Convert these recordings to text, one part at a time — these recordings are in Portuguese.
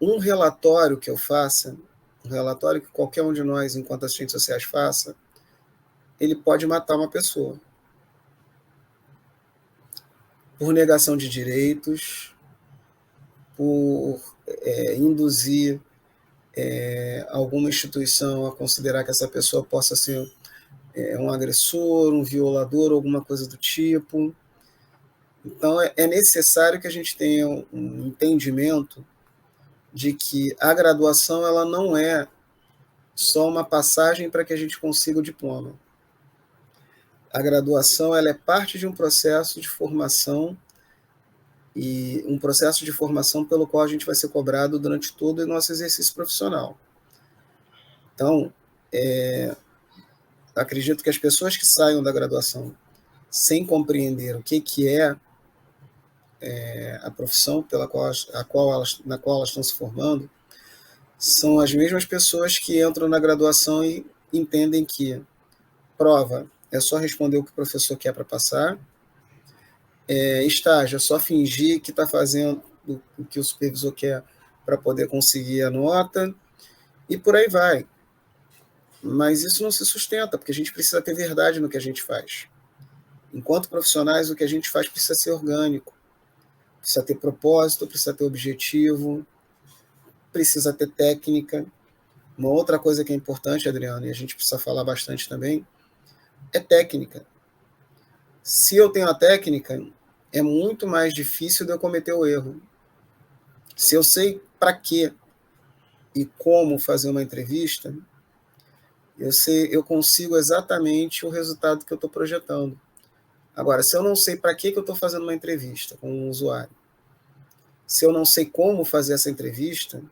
Um relatório que eu faça, um relatório que qualquer um de nós, enquanto assistentes sociais, faça, ele pode matar uma pessoa. Por negação de direitos, por induzir alguma instituição a considerar que essa pessoa possa ser um agressor, um violador, alguma coisa do tipo. Então, é necessário que a gente tenha um entendimento de que a graduação ela não é só uma passagem para que a gente consiga o diploma. A graduação ela é parte de um processo de formação e um processo de formação pelo qual a gente vai ser cobrado durante todo o nosso exercício profissional. Então, acredito que as pessoas que saiam da graduação sem compreender o que é a profissão na qual elas estão se formando, são as mesmas pessoas que entram na graduação e entendem que prova é só responder o que o professor quer para passar, estágio é só fingir que está fazendo o que o supervisor quer para poder conseguir a nota, e por aí vai. Mas isso não se sustenta, porque a gente precisa ter verdade no que a gente faz. Enquanto profissionais, o que a gente faz precisa ser orgânico, precisa ter propósito, precisa ter objetivo, precisa ter técnica. Uma outra coisa que é importante, Adriano, e a gente precisa falar bastante também, é técnica. Se eu tenho a técnica, é muito mais difícil de eu cometer o erro. Se eu sei para quê e como fazer uma entrevista, eu consigo exatamente o resultado que eu estou projetando. Agora, se eu não sei para que eu estou fazendo uma entrevista com um usuário, se eu não sei como fazer essa entrevista,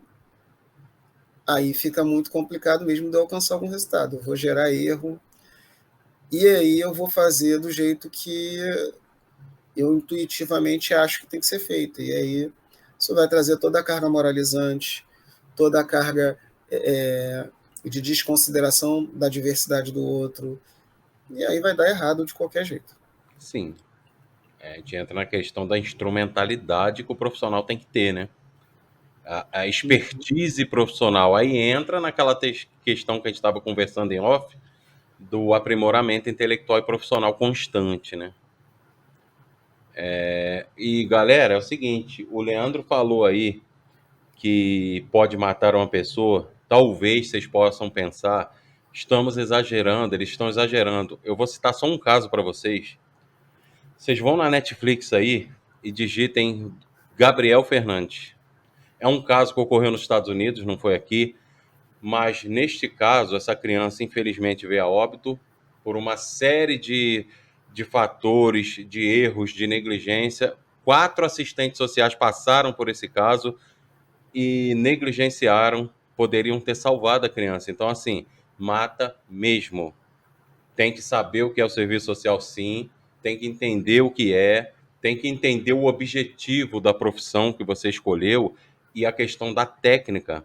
aí fica muito complicado mesmo de eu alcançar algum resultado. Eu vou gerar erro, e aí eu vou fazer do jeito que eu intuitivamente acho que tem que ser feito. E aí isso vai trazer toda a carga moralizante, toda a carga de desconsideração da diversidade do outro, e aí vai dar errado de qualquer jeito. Sim. A gente entra na questão da instrumentalidade que o profissional tem que ter, né? A expertise profissional. Aí entra naquela questão que a gente estava conversando em off, do aprimoramento intelectual e profissional constante, né? E galera, é o seguinte, o Leandro falou aí que pode matar uma pessoa. Talvez vocês possam pensar, estamos exagerando, eles estão exagerando. Eu vou citar só um caso para vocês. Vocês vão na Netflix aí e digitem Gabriel Fernandes. É um caso que ocorreu nos Estados Unidos, não foi aqui, mas neste caso, essa criança infelizmente veio a óbito por uma série de fatores, de erros, de negligência. 4 assistentes sociais passaram por esse caso e negligenciaram, poderiam ter salvado a criança. Então, assim, mata mesmo. Tem que saber o que é o serviço social, sim, tem que entender o que é, tem que entender o objetivo da profissão que você escolheu e a questão da técnica,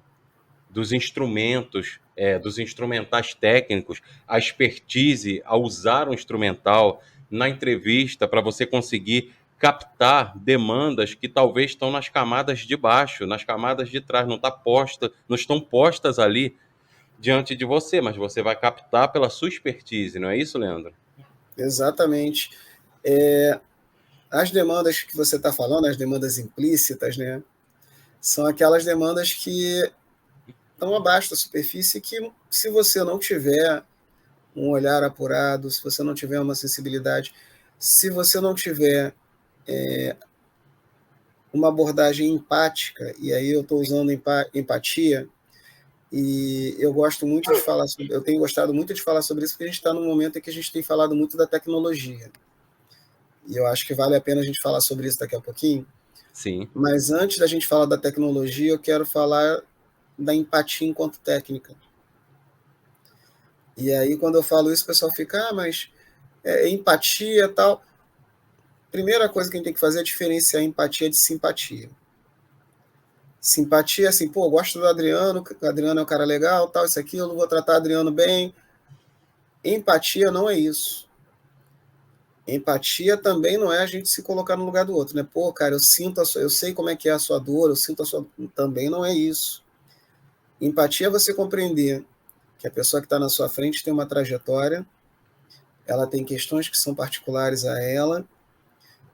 dos instrumentos, dos instrumentais técnicos, a expertise a usar o instrumental na entrevista para você conseguir captar demandas que talvez estão nas camadas de baixo, nas camadas de trás, não estão postas ali diante de você, mas você vai captar pela sua expertise, não é isso, Leandro? Exatamente. As demandas que você está falando, as demandas implícitas, né, são aquelas demandas que estão abaixo da superfície que, se você não tiver um olhar apurado, se você não tiver uma sensibilidade, se você não tiver uma abordagem empática, e aí eu estou usando empatia, e eu gosto muito de falar sobre, eu tenho gostado muito de falar sobre isso, porque a gente está num momento em que a gente tem falado muito da tecnologia. E eu acho que vale a pena a gente falar sobre isso daqui a pouquinho. Sim. Mas antes da gente falar da tecnologia, eu quero falar da empatia enquanto técnica. E aí, quando eu falo isso, o pessoal fica, mas empatia e tal. Primeira coisa que a gente tem que fazer é diferenciar empatia de simpatia. Simpatia, assim, pô, gosto do Adriano, o Adriano é um cara legal, tal, isso aqui, eu não vou tratar o Adriano bem. Empatia não é isso. Empatia também não é a gente se colocar no lugar do outro, né? Pô, cara, eu sei como é que é a sua dor, eu sinto a sua... Também não é isso. Empatia é você compreender que a pessoa que está na sua frente tem uma trajetória, ela tem questões que são particulares a ela,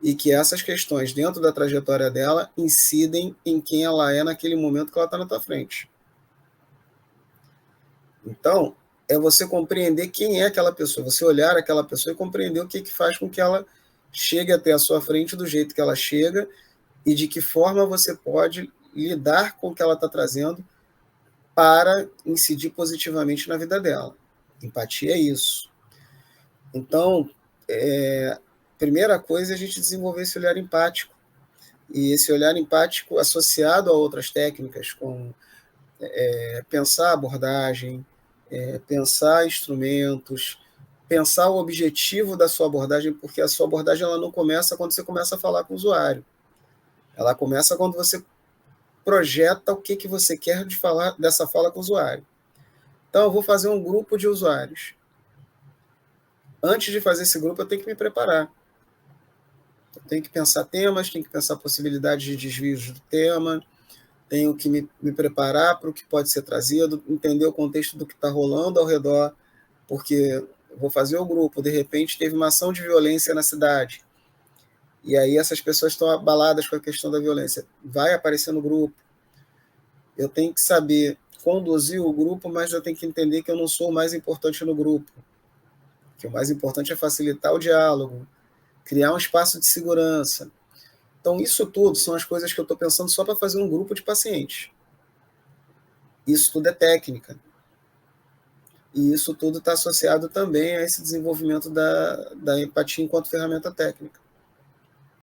e que essas questões dentro da trajetória dela incidem em quem ela é naquele momento que ela está na tua frente. Então, é você compreender quem é aquela pessoa, você olhar aquela pessoa e compreender o que faz com que ela chegue até a sua frente do jeito que ela chega e de que forma você pode lidar com o que ela está trazendo para incidir positivamente na vida dela. Empatia é isso. Então, primeira coisa é a gente desenvolver esse olhar empático. E esse olhar empático associado a outras técnicas, como pensar a abordagem, pensar instrumentos, pensar o objetivo da sua abordagem, porque a sua abordagem ela não começa quando você começa a falar com o usuário. Ela começa quando você projeta o que você quer de falar dessa fala com o usuário. Então, eu vou fazer um grupo de usuários. Antes de fazer esse grupo, eu tenho que me preparar. Eu tenho que pensar temas, tenho que pensar possibilidades de desvios do tema, tenho que me preparar para o que pode ser trazido, entender o contexto do que está rolando ao redor, porque vou fazer o grupo, de repente teve uma ação de violência na cidade, e aí essas pessoas estão abaladas com a questão da violência, vai aparecer no grupo, eu tenho que saber conduzir o grupo, mas eu tenho que entender que eu não sou o mais importante no grupo, que o mais importante é facilitar o diálogo, criar um espaço de segurança. Então, isso tudo são as coisas que eu estou pensando só para fazer um grupo de pacientes. Isso tudo é técnica. E isso tudo está associado também a esse desenvolvimento da empatia enquanto ferramenta técnica.